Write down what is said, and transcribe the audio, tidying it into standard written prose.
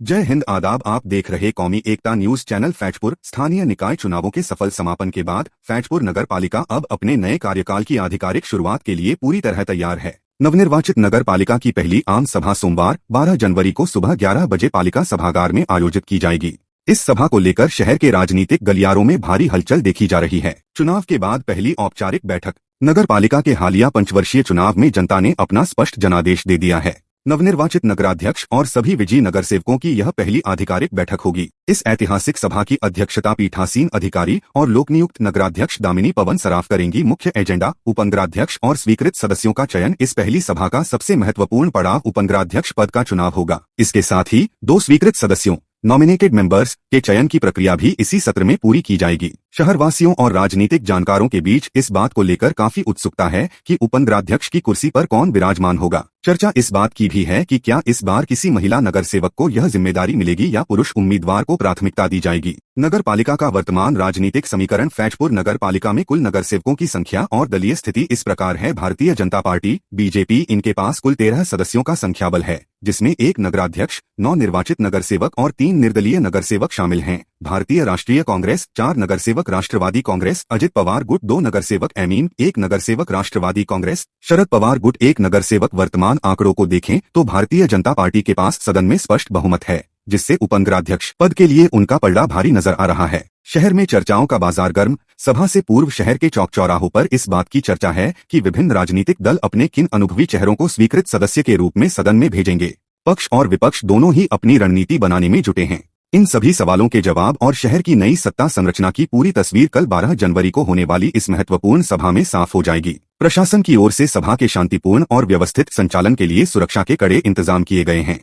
जय हिंद आदाब। आप देख रहे कौमी एकता न्यूज चैनल। फैजपुर स्थानीय निकाय चुनावों के सफल समापन के बाद फैजपुर नगर पालिका अब अपने नए कार्यकाल की आधिकारिक शुरुआत के लिए पूरी तरह तैयार है। नवनिर्वाचित नगर पालिका की पहली आम सभा सोमवार 12 जनवरी को सुबह 11 बजे पालिका सभागार में आयोजित की जाएगी। इस सभा को लेकर शहर के राजनीतिक गलियारों में भारी हलचल देखी जा रही है। चुनाव के बाद पहली औपचारिक बैठक। नगर पालिका के हालिया पंचवर्षीय चुनाव में जनता ने अपना स्पष्ट जनादेश दे दिया है। नवनिर्वाचित नगराध्यक्ष और सभी विजयी नगर सेवकों की यह पहली आधिकारिक बैठक होगी। इस ऐतिहासिक सभा की अध्यक्षता पीठासीन अधिकारी और लोकनियुक्त नगराध्यक्ष दामिनी पवन सराफ करेंगी। मुख्य एजेंडा उपनगराध्यक्ष और स्वीकृत सदस्यों का चयन। इस पहली सभा का सबसे महत्वपूर्ण पड़ाव उपनगराध्यक्ष पद का चुनाव होगा। इसके साथ ही 2 स्वीकृत सदस्यों नॉमिनेटेड मेंबर्स के चयन की प्रक्रिया भी इसी सत्र में पूरी की जाएगी। शहरवासियों और राजनीतिक जानकारों के बीच इस बात को लेकर काफी उत्सुकता है कि उपनगराध्यक्ष की कुर्सी पर कौन विराजमान होगा। चर्चा इस बात की भी है कि क्या इस बार किसी महिला नगर सेवक को यह जिम्मेदारी मिलेगी या पुरुष उम्मीदवार को प्राथमिकता दी जाएगी। नगर पालिका का वर्तमान राजनीतिक समीकरण। फैजपुर नगर पालिका में कुल नगर सेवकों की संख्या और दलीय स्थिति इस प्रकार है। भारतीय जनता पार्टी बीजेपी इनके पास कुल 13 सदस्यों का संख्याबल है, जिसमें 1 नगराध्यक्ष, 9 निर्वाचित नगर सेवक और 3 निर्दलीय नगर सेवक शामिल हैं। भारतीय राष्ट्रीय कांग्रेस 4 नगर सेवक, राष्ट्रवादी कांग्रेस अजित पवार गुट 2 नगर सेवक, एमीन 1 नगर सेवक, राष्ट्रवादी कांग्रेस शरद पवार गुट 1 नगर सेवक। वर्तमान आंकड़ों को देखें तो भारतीय जनता पार्टी के पास सदन में स्पष्ट बहुमत है, जिससे उपनगराध्यक्ष पद के लिए उनका पलड़ा भारी नजर आ रहा है। शहर में चर्चाओं का बाजार गर्म। सभा से पूर्व शहर के चौक चौराहों पर इस बात की चर्चा है कि विभिन्न राजनीतिक दल अपने किन अनुभवी चेहरों को स्वीकृत सदस्य के रूप में सदन में भेजेंगे। पक्ष और विपक्ष दोनों ही अपनी रणनीति बनाने में जुटे हैं। इन सभी सवालों के जवाब और शहर की नई सत्ता संरचना की पूरी तस्वीर कल 12 जनवरी को होने वाली इस महत्वपूर्ण सभा में साफ हो जाएगी। प्रशासन की ओर से सभा के शांतिपूर्ण और व्यवस्थित संचालन के लिए सुरक्षा के कड़े इंतजाम किए गए हैं।